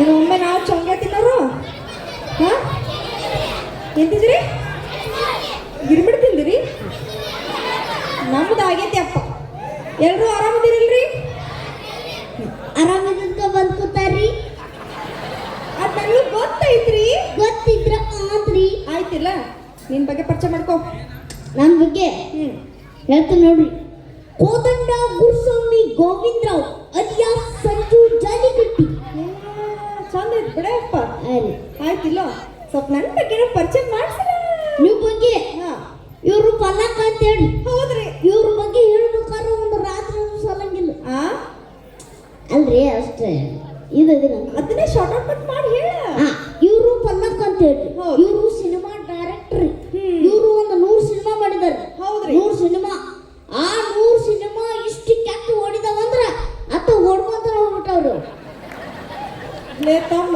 ಇದು ಒಮ್ಮೆ ನಾವು ಚೊಂಗೆ ತಿನ್ನೋರು ಹಾ ಎಂತಿದ್ರಿ ಗಿರ್ಮಿಡ್ ತಿಂದಿರಿ ನಮ್ದು ಆಗೈತಿ ಅಪ್ಪ ಎಲ್ರು ಆರಾಮದಿರಿಲ್ರಿ ಆರಾಮದಿಂದ ಬಂದ್ಕೋತಾರಿ ಅದ್ ನನಗೆ ಗೊತ್ತೈತ್ರಿ ಗೊತ್ತಿದ್ರ ಆದ್ರಿ ಆಯ್ತಿಲ್ಲ ನಿನ್ ಬಗ್ಗೆ ಪರಿಚಯ ಮಾಡ್ಕೋ ನನ್ನ ಬಗ್ಗೆ ಹೇಳ್ತೀನಿ ನೋಡ್ರಿ ಕೋದಂಡ ಗುರುಸ್ವಾಮಿ ಗೋವಿಂದರಾವ್ ಅಲಿಯಾಸ್ ಸಂಜು ಜಾಲಿಗಟ್ಟಿ ಚಂದ ಐತಿ ಬಿಡಪ್ಪ ಆಯ್ತಿಲ್ಲ ಸ್ವಲ್ಪ ನನ್ನ ಬಗ್ಗೆ ಪರಿಚಯ ಮಾಡ್ಸಿಲ್ಲ ನೀವು ಬಗ್ಗೆ ಹಾ ಇವ್ರು ಪಲ್ಲಕ್ಕ ಅಂತ ಹೇಳಿ ಹೌದ್ರಿ ಇವ್ರ ಬಗ್ಗೆ ಹೇಳ್ಬೇಕಾದ್ರೆ ಒಂದು ರಾತ್ರಿ ಸಲಂಗಿಲ್ಲ ಆ ಅಲ್ರಿ ಅಷ್ಟೇ ಇದನ್ನ ಅದನ್ನೇ ಶಾರ್ಟ್ ಔಟ್ ಮಾಡಿ ಹೇಳ ಇವರು ಪಲ್ಲಕ್ಕ ಅಂತ ಹೇಳಿ ಹೌದು. ಇವರು ಸಿನಿಮಾ ಡೈರೆಕ್ಟರ್ ಇವರು ಒಂದು 100 ಸಿನಿಮಾ ಮಾಡಿದ್ದಾರೆ ಹೌದ್ರಿ 100 ಸಿನಿಮಾ ಆ 100 ಸಿನಿಮಾ ಇಷ್ಟು ಕೆಟ್ಟ ಓಡಿದವಂದ್ರ ಅತ್ತ ಓಡ್ಕೊಂತ ಹೋಗ್ಬಿಟ್ಟವ್ರು ಲೇ ತಮ್ಮ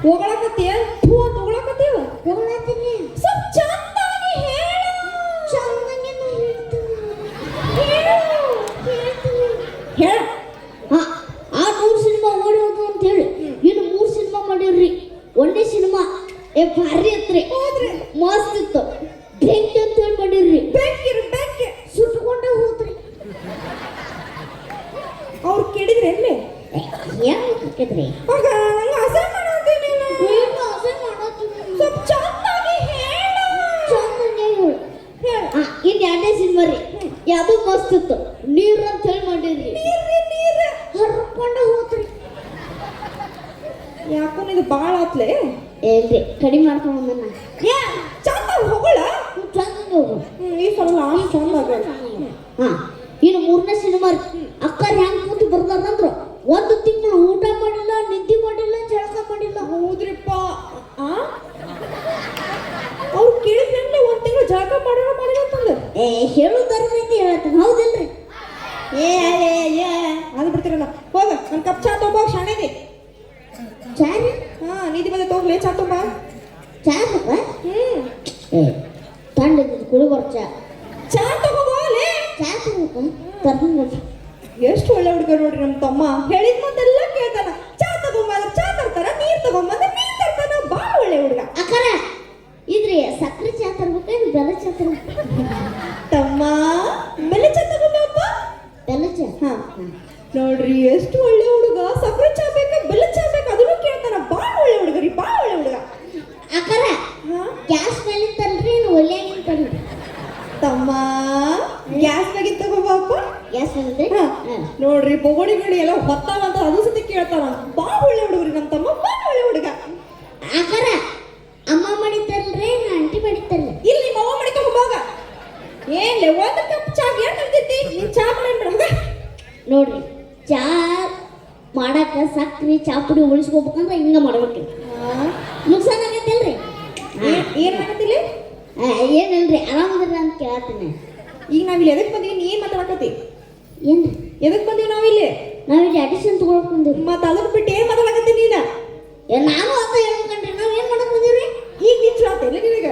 ಹೋಗಳಕತ್ತೀಯ ಥೂ ಅಂತ ಹೋಗಳಕತ್ತೀವ ಹೋಗ್ಲಾತೀನಿ ಸ್ವಲ್ಪ ಚಂದಾಗಿ ಹೇಳು ಚಂದಂಗೆ ಹೇಳ್ತೀನಿ ಹೇಳ ಆ 100 ಸಿನಿಮಾ ಓಡಿ ಹೋದ್ವು ಅಂತ ಹೇಳಿ ಇನ್ನು 3 ಸಿನಿಮಾ ಮಾಡಿರ್ರಿ ಒಂದೇ ಸಿನಿಮಾ ಭಾರಿ ಹತ್ರಿ ಹೌದ್ರಿ ಮಸ್ತ್ ಇತ್ತು ಬೆಂಕಿ ಅಂತ ಹೇಳಿ ಮಾಡಿರ್ರಿ ಬೆಂಕಿ ಸುಟ್ಕೊಂಡ ಹೋದ್ರಿ ಅವ್ರು ಕೇಳಿದ್ರೆ ಎಲ್ಲಿ ಏನ್ ಹಾಕಿದ್ರಿ ಆಗ ನಂಗೆ ಅಸಹ್ಯ ಮಾಡತ್ತೀನಿ ಏನು ಅಸಹ್ಯ ಮಾಡತ್ತೀನಿ ಸ್ವಲ್ಪ ಚಂದಾಗಿ ಹೇಳು ಚಂದಂಗೆ ಹೇಳು ಹೇಳು ಇನ್ನು ಎರಡನೇ ಸಿನಿಮಾ ರೀ ಯಾವುದು ಮಸ್ತ್ ಇತ್ತು ನೀರು ಅಂತ ಹೇಳಿ ಮಾಡಿರ್ರಿ ನೀರು ಹರ್ಕೊಂಡ ಹೋದ್ರಿ ಯಾಕೋ ಇದು ಭಾಳ ಆತ್ಲೆ ಏನ್ರಿ ಕಡಿಮೆ ಮಾಡ್ಕೊಂಡ್ ಬಂದಣ್ಣ ಏ ಚಂದಾಗಿ ಹೋಗಳ ಚಂದಂಗೆ ಹೋಗು ಈ ಸಲ ಚಂದಾಗ ಇನ್ನು 3ನೇ ಸಿನಿಮಾ ಅಕ್ಕರ್ ಹೆಂಗ್ ಕೂತು ಬರ್ದಾರಂದ್ರು 1 ತಿಂಗಳು ಊಟ ಮಾಡಿಲ್ಲ ನಿದ್ದೆ ಮಾಡಿಲ್ಲ ಜಳಕ ಮಾಡಿಲ್ಲ ಹೌದ್ರಿಪ್ಪ ಅವ್ರು ಕೇಳಿದ್ಮೇಲೆ 1 ತಿಂಗಳು ಜಳಕ ಮಾಡಿಲ್ಲ ಅಂತಂದ್ರೆ ಹೇಳುದಾರಂತೆ ಹೇಳತ್ತ ಹೌದಿಲ್ರಿ ಏ ಅದು ಬಿಡ್ತೀರಲ್ಲ ಹೋಗ ನನ್ನ ಕಪ್ ಚಾ ತೊಗೊಂಬ ಶಾಣೆದಿ ಚಾರಿ ನಿಧಿ ಬಂದ ತಗೋಗ್ಲೇ ಚಾ ತೊಂಬ ಚಾರಪ್ಪ ತಂಡದ ಕುಡಿ ಬರ್ಚ ಚಾ ತಗೋಬೋಲೆ ಚಾ ತಗೋಕ ತರ್ತೀನಿ ಎಷ್ಟು ಒಳ್ಳೆ ಹುಡುಗ ನೋಡ್ರಿ ನಮ್ಮ ತಮ್ಮ ಹೇಳಿದ ಮಾತೆಲ್ಲ ಕೇಳ್ತಾನ ಚಾ ತಗೊಂಬಂದ್ರೆ ಚಾ ತರ್ತಾರ ನೀರ್ ತಗೊಂಬಂದ್ರೆ ನೀರ್ ತರ್ತಾನ ಭಾಳ ಒಳ್ಳೆ ಹುಡುಗ ಅಕ್ಕರ ಇದ್ರಿ ಸಕ್ಕರೆ ಚಾ ತರ್ಬೇಕೇನು ಬೆಲ್ಲ ಚಾ ತರ್ಬೇಕು ತಮ್ಮ ಬೆಲೆ ಚಾ ತಗೊಂಬಪ್ಪ ಬೆಲ್ಲ ಚಾ ನೋಡ್ರಿ ಎಷ್ಟು ಒಳ್ಳೆ ಹುಡುಗ ಸಕ್ಕರೆ ಚಾ ಬೇಕಾ ಬೆಲ್ಲ ಚಾ ಬೇಕಾ ಅದನ್ನು ಕೇಳ್ತಾನ ಭಾಳ ಒಳ್ಳೆ ಹುಡುಗ ರೀ ಭಾಳ ಒಳ್ಳೆ ಹುಡುಗ ಅಕ್ಕರ ಗ್ಯಾಸ್ ಮೇಲೆ ತಲ್ರಿ ಒಲೆಯಾಗಿನ ತಲ್ರಿ ತಮ್ಮ ಗ್ಯಾಸ್ ಮ್ಯಾಗಿನ್ ತಗೋಬಪ್ಪ ಗ್ಯಾಸ್ ಮೇಲೆ ನೋಡ್ರಿ ಬೊಗಡಿಗಡಿ ಎಲ್ಲ ಹೊತ್ತಾವಂತ ಅದು ಸತಿ ಕೇಳ್ತಾನ ಭಾಳ ಒಳ್ಳೆ ಹುಡುಗರಿ ನಮ್ಮ ತಮ್ಮ ಭಾಳ ಒಳ್ಳೆ ಹುಡುಗ ಅಕ್ಕರ ಅಮ್ಮ ಮಾಡಿತಾರಲ್ರಿ ಆಂಟಿ ಮಾಡಿತಾರಲ್ಲ ಇಲ್ಲಿ ನಿಮ್ಮ ಅವ್ವ ಮಡಿಕ ಹೋಗ ಏನ್ಲೆ ಒಂದು ಕಪ್ ಚಾ ಏನ್ ನಡ್ತೈತಿ ನೀನ್ ಚಾ ಮಾಡೇನ್ಬಿಡ ನೋಡ್ರಿ ಚಾ ಮಾಡಾಕ ಸಕ್ರಿ ಚಾ ಪುಡಿ ಉಳಿಸ್ಕೋಬೇಕಂದ್ರೆ ಹಿಂಗ ಮಾಡ್ಬೇಕು ನುಕ್ಸಾನ್ ಆಗತ್ತಲ್ರಿ ಏನ್ ಆಗತ್ತಿಲ್ಲ ಏನಲ್ರಿ ಆರಾಮದ್ರಿ ಅಂತ ಕೇಳತ್ತೀನಿ ಈಗ ನಾವಿಲ್ಲಿ ಎದಕ್ ಬಂದೀವಿ ನೀ ಏನ್ ಮಾತಾಡಕತ್ತಿ ಏನ್ರಿ ಎದಕ್ ಬಂದೀವಿ ನಾವಿಲ್ಲಿ ನಾವಿಲ್ಲಿ ಅಡಿಷನ್ ತಗೊಳಕ್ ಬಂದಿವ್ರಿ ಮತ್ತ ಅದಕ್ ಬಿಟ್ಟು ಏನ್ ಮಾತಾಡಕತ್ತಿ ನೀನ ನಾನು ಅಂತ ಹೇಳ್ಬೇಕಂಡ್ರಿ ನಾವ್ ಏನ್ ಮಾಡಕ್ ಬಂದಿವ್ರಿ ಈಗ ನಿನ್ ಚಲಾತಿಲ್ಲ ನಿನಗ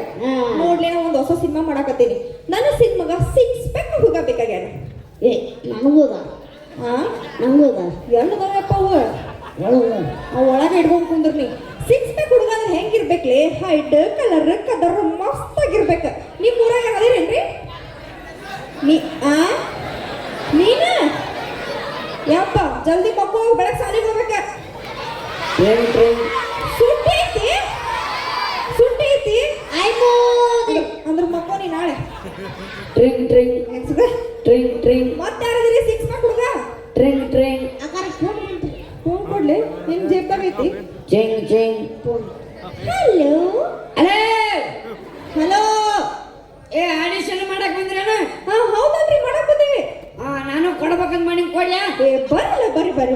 ನೋಡ್ಲಿ ನಾ ಒಂದು ಹೊಸ ಸಿನಿಮಾ ಮಾಡಕತ್ತೀನಿ ನನ್ನ ಸಿನಿಮಾಗ 6 ಪ್ಯಾಕ್ ಹುಡುಗ ಬೇಕಾಗ್ಯಾನ ನನಗೂ ಅದ ನಂಗೂ ಅದ ಎಲ್ಲದವಪ್ಪ ಅವ ಒಳಗೆ ಇಡ್ಕೊಂಡ್ ಕುಂದ್ರಿ 6 ಪ್ಯಾಕ್ ಹುಡುಗ ಅಂದ್ರೆ ಹೆಂಗಿರ್ಬೇಕ್ಲಿ ಹೈಟ್ ಕಲರ್ ಕದರ್ ಮಸ್ತ್ ಆಗಿರ್ಬೇಕ ನಿಮ್ ಊರಾಗ ಅದೇನೇನ್ರಿ ನೀನ ಯಪ್ಪ ಜಲ್ದಿ ಮಕ್ಕಳು ಬೆಳಗ್ಗೆ ಸಾಲಿಗೆ ಹೋಗ್ಬೇಕ ಸುಟ್ಟಿ ಐತಿ ಅಂದ್ರೆ ಮಕ್ಕಳು ನೀ ನಾಳೆ ಮತ್ತೆ ಯಾರದಿರಿ 6 ಪ್ಯಾಕ್ ಹುಡುಗ ಅಕ್ಕಾರ ಫೋನ್ ಬಂತು ಫೋನ್ ಕೊಡ್ಲಿ ನಿನ್ ಜೇಬ್ದಾಗ ಐತಿ ಹಲೋ ಹಲೋ ಏ ಆಡಿಷನ್ ಮಾಡಕ್ ಬಂದ್ರೇನ ಹೌದಲ್ರಿ ಮಾಡಕ್ ಬಂದೀವಿ ನಾನು ಕೊಡ್ಬೇಕಂತ ಮಾಡಿ ಕೊಡ್ಯಾ ಬರಲ್ಲ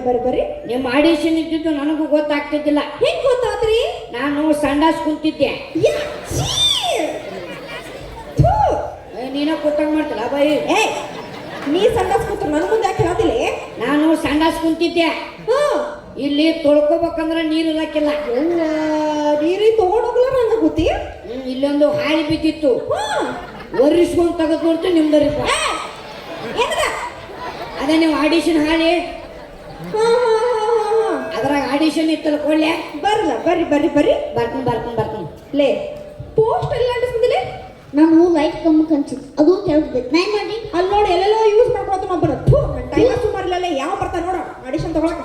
ಬರ್ರಿ ನಿಮ್ಮ ಆಡಿಷನ್ ಇದ್ದಿದ್ದು ನನಗೂ ಗೊತ್ತಾಗ್ತಿದ್ದಿಲ್ಲ ಹೆಂಗ್ ಗೊತ್ತಾತ್ರಿ ನಾನು ಸಂಡಾಸ್ ಕುಂತಿದ್ದೆ ನೀನ ಕೂತಂಗ್ ಮಾಡ್ತಿಲ್ಲ ಬಾಯಿ ನೀ ಸಂಡಾಸ್ ಕೂತ್ರು ನನ್ ಮುಂದೆ ಯಾಕೆ ಹೇಳ್ತಿಲ್ಲ ನಾನು ಸಂಡಾಸ್ ಕುಂತಿದ್ದೆ ಇಲ್ಲಿ ತೊಳ್ಕೊಬೇಕಂದ್ರ ನೀರು ಇರಕ್ಕಿಲ್ಲ ನೀರಿ ತಗೊಂಡೋಗ್ಲ ನಂಗ ಗೊತ್ತಿ ಇಲ್ಲೊಂದು ಹಾಳಿ ಬಿದ್ದಿತ್ತು ಒರಿಸ್ಕೊಂಡ್ ತೆಗೆದು ನೋಡ್ತು ನಿಮ್ದರಿಪ್ಪ ಅದೇ ನೀವು ಆಡಿಷನ್ ಹಾಳಿ ಅದ್ರಾಗ ಆಡಿಷನ್ ಇತ್ತಲ್ಲ ಕೊಡ್ಲೆ ಬರಲ್ಲ ಬರ್ರಿ ಬರ್ರಿ ಬರ್ರಿ ಬರ್ತೀನಿ ಲೇ ಪೋಸ್ಟ್ ಎಲ್ಲ ಅಂಟಿಸ್ಬಿಟ್ಟಿಲೆ ನಾನು ಲೈಟ್ ಕಮ್ಮಿ ಕನ್ಸಿತ್ತು ಅದು ಕೆಳಗೆ ನಾ ಮಾಡಿ ಅಲ್ಲಿ ನೋಡಿ ಎಲ್ಲೆಲ್ಲೋ ಯೂಸ್ ಮಾಡ್ಕೊತ ಒಬ್ಬರು ನನ್ನ ಟೈಮ್ ಸುಮಾರಿಲ್ಲ ಯಾವ ಬರ್ತಾ ನೋಡ ಆಡಿಷನ್ ತಗೊಳಕ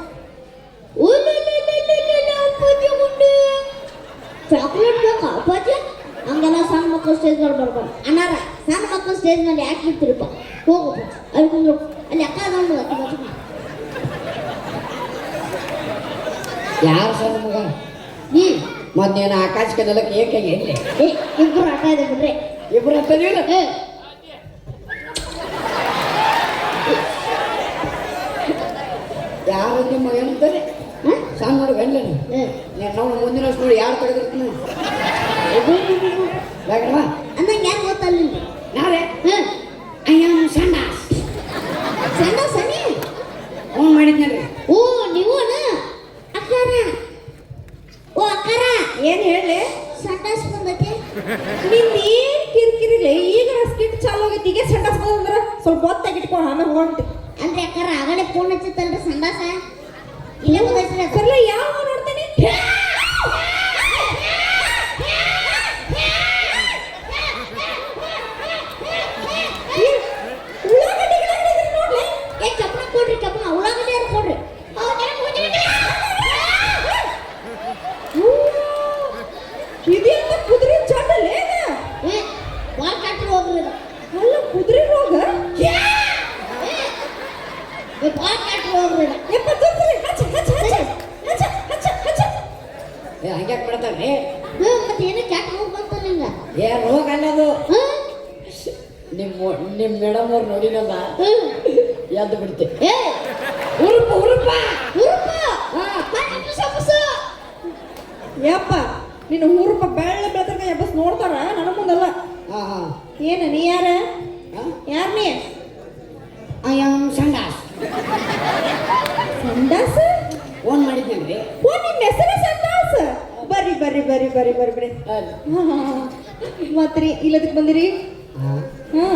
ಚಾಕ್ಲೇಟ್ ಬೇಕಾ ಅಪ್ಪಾಜಿ ಹಂಗೆಲ್ಲ ಸಣ್ಣ ಮಕ್ಕಳು ಸ್ಟೇಜ್ ಮೇಲೆ ಬರ್ಬಾರ್ದು ಅಣ್ಣಾರ ಸಣ್ಣ ಮಕ್ಕಳು ಸ್ಟೇಜ್ ಮೇಲೆ ಯಾಕೆ ಬಿಡ್ತೀರಪ್ಪ ಹೋಗಪ್ಪ ಅಲ್ಲಿ ಕುಂದ್ರು ಅಲ್ಲಿ ಅಕ್ಕ ಅದೊಂದು ಯಾರು ಸಣ್ಣ ಮಗ ಮೊನ್ನೇನು ಆಕಾಶಕ್ಕೆ ನೆಲಕ್ಕೆ ಏಕಾಗಿ ಎಲ್ಲಿ ಏ ಇಬ್ಬರು ಆಟ ಇದೆ ಬಿಡ್ರಿ ಇಬ್ರು ಅಂತಂದಿಲ್ಲ ಏ ಯಾರು ನಿಮ್ಮ ಏನಂತಾನೆ ಸಣ್ಣ ನೋಡಿ ಗಂಡ್ಲೇನು ನಾವು ಮುಂದಿನ ವರ್ಷ ನೋಡಿ ಯಾರು ತೆಗೆದಿರ್ತೀನಿ ಬೇಕವಾ ಅಂದಂಗೆ ಯಾಕೆ ಗೊತ್ತಲ್ಲ ನಾವೇ ಹಾಂ ಅಯ್ಯಮ್ಮ ಸಂಡಾಸ್ ಸಣ್ಣ ಸನಿ ಫೋನ್ ಮಾಡಿದ್ನಲ್ರಿ ಓ ನೀವನ ಅಕ್ಕಾರ ಓ ಅಕ್ಕಾರ ಏನ್ ಹೇಳಿ ಸಂಡಾಸ್ ಬಂದೈತೆ ನಿಂದ ಏನ್ ಕಿರಿಕಿರಿಲೆ ಈಗ ಸ್ಕಿಟ್ ಚಾಲು ಆಗೈತಿ ಈಗ ಸಂಡಾಸ್ ಬಂದ್ರ ಸ್ವಲ್ಪ ಹೊತ್ತಾಗಿಟ್ಕೊಂಡು ಆಮೇಲೆ ಹೋಗ್ತಿ ಅಂದ್ರೆ ಅಕ್ಕಾರ ಆಗಡೆ ಫೋನ್ ಹಚ್ಚತ್ತಲ್ರಿ ಸಂಡಾಸ ಇಲ್ಲೇ ಬಂದೈತ್ರಿ ಅದು ಬರ್ಲ ಯಾವ ನೋಡ್ತೇನೆ ಏ ಕಪ್ಪನ ಕೊಡ್ರಿ ಕಪ್ಪನ ಉಳ್ಳಾಗಡ್ಡಿ ಯಾರು ಕೊಡ್ರಿ ಇದೆಂತ ಕುದುರೆ ಚಂಡಲೇ ಏ ಬಾಲ್ ಕಟ್ರಿ ಹೋಗ್ರಿ ಇದು. ಅಲ್ಲ ಕುದುರೆ ರೋಗ ಏ ಬಾಲ್ ಕಟ್ರಿ ಹೋಗ್ರಿ ಇದು. ಯಪ್ಪ ತೋರ್ಸಲಿ ಹಚ್ಚ ಹಚ್ಚ ಹಚ್ಚ ಹಚ್ಚ ಹಚ್ಚ ಹಚ್ಚ ಏ ಹಂಗ್ಯಾಕೆ ಮಾಡ್ತಾನೆ ಮತ್ತೆ ಏನೋ ಕ್ಯಾಟ್ ಹೋಗಿ ಬಂತಲ್ಲ ಹಿಂಗ ಏ ರೋಗ ಅಲ್ಲದು ಹಾ? ನಿಮ್ಮ ಮೇಡಮ್ ಅವ್ರು ನೋಡಿನಲ್ಲ ಹ್ಮ್. ಎದ್ದು ಬಿಡ್ತೆ ಏ ಉರುಪ ಉರುಪ ಯಪ್ಪ ನಿನ್ನ ಊರಪ್ಪ ಬೆಳ್ಳ ಬೆಳತನ ಎಬ್ಬಸ್ ನೋಡ್ತಾರ ನನ್ನ ಮುಂದಲ್ಲ ಹಾಂ ಹಾಂ ಏನ ನೀ ಯಾರ ಯಾರ್ ನೀ ಅಯ್ಯಮ್ಮ ಸಂಡಾಸ್ ಸಂಡಾಸ್ ಫೋನ್ ಮಾಡಿದ್ನೇನ್ರಿ ಓ ನಿಮ್ಮ ಹೆಸರು ಸಂಡಾಸ್ ಬರ್ರಿ ಬರ್ರಿ ಬರ್ರಿ ಬರ್ರಿ ಬರ್ರಿ ಬರ್ರಿ ಮತ್ರಿ ಇಲ್ಲದಕ್ಕೆ ಬಂದಿರಿ ಹಾಂ ಹಾ